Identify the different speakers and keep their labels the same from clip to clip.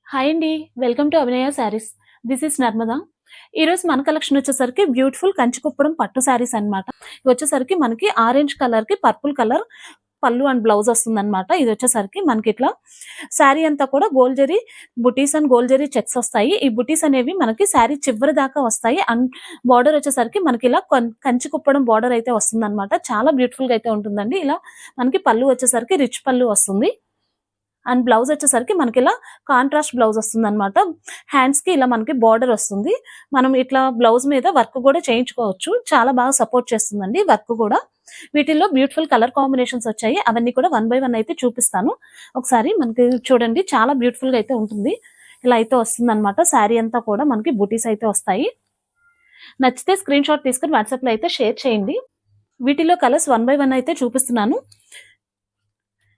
Speaker 1: Hi అండి. Welcome to Abhinaya saris. This is Narmada. ఈరోజు మన కలెక్షన్ వచ్చేసరికి బ్యూటిఫుల్ కంచికుప్పడం పట్టు శారీస్ అన్నమాట. ఇవి వచ్చేసరికి మనకి ఆరెంజ్ కలర్‌కి పర్పుల్ కలర్ పళ్ళు అండ్ బ్లౌజ్ వస్తుందన్నమాట. ఇది వచ్చేసరికి మనకి ఇట్లా శారీ అంతా కూడా gold zari buttis and gold zari checks వస్తాయి. ఈ బుటీస్ అనేవి మనకి శారీ చివరి దాకా వస్తాయి. అండ్ బోర్డర్ వచ్చేసరికి మనకి ఇలా కంచికుప్పడం బోర్డర్ అయితే వస్తుందన్నమాట. చాలా బ్యూటిఫుల్‌గా అయితే ఉంటుందండి. ఇలా మనకి పళ్ళు వచ్చేసరికి రిచ్ పళ్ళు వస్తుంది. అండ్ బ్లౌజ్ వచ్చేసరికి మనకి ఇలా కాంట్రాస్ట్ బ్లౌజ్ వస్తుందన్నమాట. హ్యాండ్స్‌కి ఇలా మనకి బోర్డర్ వస్తుంది. మనం ఇట్లా బ్లౌజ్ మీద వర్క్ కూడా చేయించుకోవచ్చు. చాలా బాగా సపోర్ట్ చేస్తుందండి వర్క్ కూడా. వీటిల్లో బ్యూటిఫుల్ కలర్ కాంబినేషన్స్ వచ్చాయి. అవన్నీ కూడా వన్ బై వన్ అయితే చూపిస్తాను. ఒకసారి మనకి చూడండి, చాలా బ్యూటిఫుల్‌గా అయితే ఉంటుంది. ఇలా అయితే వస్తుందన్నమాట. శారీ అంతా కూడా మనకి బూటీస్ అయితే వస్తాయి. నచ్చితే స్క్రీన్ షాట్ తీసుకొని వాట్సాప్‌లో అయితే షేర్ చేయండి. వీటిలో కలర్స్ వన్ బై వన్ అయితే చూపిస్తున్నాను.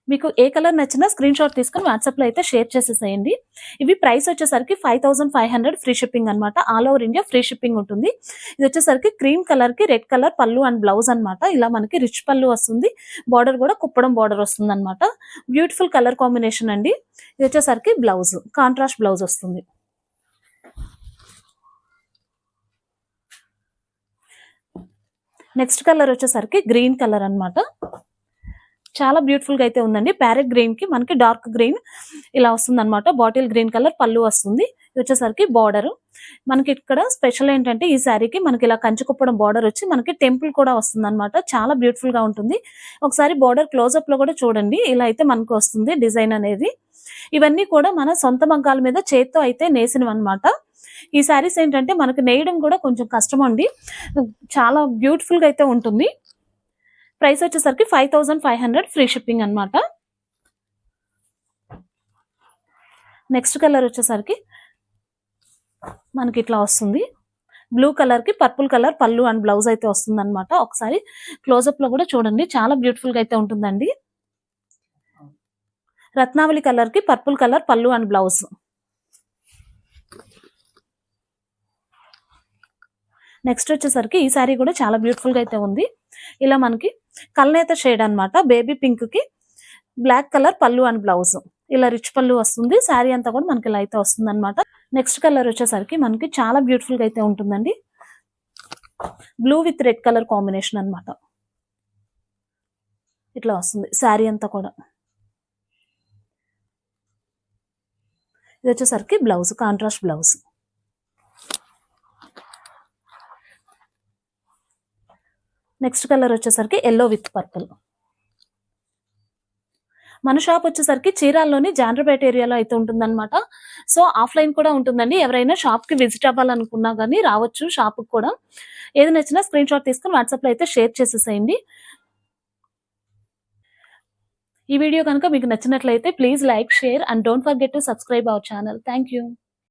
Speaker 1: మీకు ఏ కలర్ నచ్చినా స్క్రీన్ షాట్ తీసుకొని వాట్సాప్‌లో అయితే షేర్ చేసేసేయండి. ఇవి ప్రైస్ వచ్చేసరికి 5500 ఫ్రీ షిప్పింగ్ అన్నమాట. All over India free shipping ఉంటుంది. ఇది వచ్చేసరికి క్రీమ్ కలర్‌కి రెడ్ కలర్ పళ్ళు అండ్ బ్లౌజ్ అన్నమాట. ఇలా మనకి రిచ్ పళ్ళు వస్తుంది. బోర్డర్ కూడా కుప్పడం బోర్డర్ వస్తుందన్నమాట. బ్యూటిఫుల్ కలర్ కాంబినేషన్ అండి. ఇది వచ్చేసరికి బ్లౌజ్ కాంట్రాస్ట్ బ్లౌజ్ వస్తుంది. నెక్స్ట్ కలర్ వచ్చేసరికి గ్రీన్ కలర్ అన్నమాట. చాలా బ్యూటిఫుల్ గా అయితే ఉందండి. ప్యారెట్ గ్రీన్ కి మనకి డార్క్ గ్రీన్ ఇలా వస్తుంది అనమాట. బాటిల్ గ్రీన్ కలర్ పళ్ళు వస్తుంది. ఇది వచ్చేసరికి బార్డర్. మనకి ఇక్కడ స్పెషల్ ఏంటంటే ఈ శారీకి మనకి ఇలా కంచికుప్పడం బార్డర్ వచ్చి మనకి టెంపుల్ కూడా వస్తుంది అనమాట. చాలా బ్యూటిఫుల్ గా ఉంటుంది. ఒకసారి బార్డర్ క్లోజ్అప్ లో కూడా చూడండి. ఇలా అయితే మనకు వస్తుంది డిజైన్ అనేది. ఇవన్నీ కూడా మన సొంత మగ్గాల మీద చేత్తో అయితే నేసినవి అనమాట. ఈ శారీస్ ఏంటంటే మనకి నేయడం కూడా కొంచెం కష్టం అండి. చాలా బ్యూటిఫుల్ గా అయితే ఉంటుంది. ప్రైస్ వచ్చేసరికి 5500 ఫ్రీ షిప్పింగ్ అన్నమాట. నెక్స్ట్ కలర్ వచ్చేసరికి మనకి ఇట్లా వస్తుంది. బ్లూ కలర్ కి పర్పుల్ కలర్ పళ్ళు అండ్ బ్లౌజ్ అయితే వస్తుంది అనమాట. ఒకసారి క్లోజ్అప్ లో కూడా చూడండి, చాలా బ్యూటిఫుల్ గా అయితే ఉంటుందండి. రత్నావళి కలర్ కి పర్పుల్ కలర్ పళ్ళు అండ్ బ్లౌజ్. నెక్స్ట్ వచ్చేసరికి ఈ శారీ కూడా చాలా బ్యూటిఫుల్ గా అయితే ఉంది. ఇలా మనకి కల్నేత షేడ్ అన్నమాట. బేబీ పింక్ కి బ్లాక్ కలర్ పళ్ళు అండ్ బ్లౌజ్. ఇలా రిచ్ పళ్ళు వస్తుంది. శారీ అంతా కూడా మనకి ఇలా అయితే వస్తుంది అనమాట. నెక్స్ట్ కలర్ వచ్చేసరికి మనకి చాలా బ్యూటిఫుల్ గా అయితే ఉంటుందండి. Blue with red colour combination అన్నమాట. ఇట్లా వస్తుంది శారీ అంతా కూడా. ఇది వచ్చేసరికి blouse contrast blouse. Next colour వచ్చేసరికి ఎల్లో విత్ పర్పుల్. మన షాప్ వచ్చేసరికి చీరాల్లోని జాండ్రపేట ఏరియాలో అయితే ఉంటుందన్నమాట. సో ఆఫ్లైన్ కూడా ఉంటుందండి. ఎవరైనా షాప్ కి విజిట్ అవ్వాలనుకున్నా కానీ రావచ్చు షాప్ కూడా. ఏది నచ్చినా స్క్రీన్ షాట్ తీసుకుని వాట్సాప్ లో అయితే షేర్ చేసేసేయండి. ఈ వీడియో కనుక మీకు నచ్చినట్లయితే please like, share and don't forget to subscribe our channel. Thank you.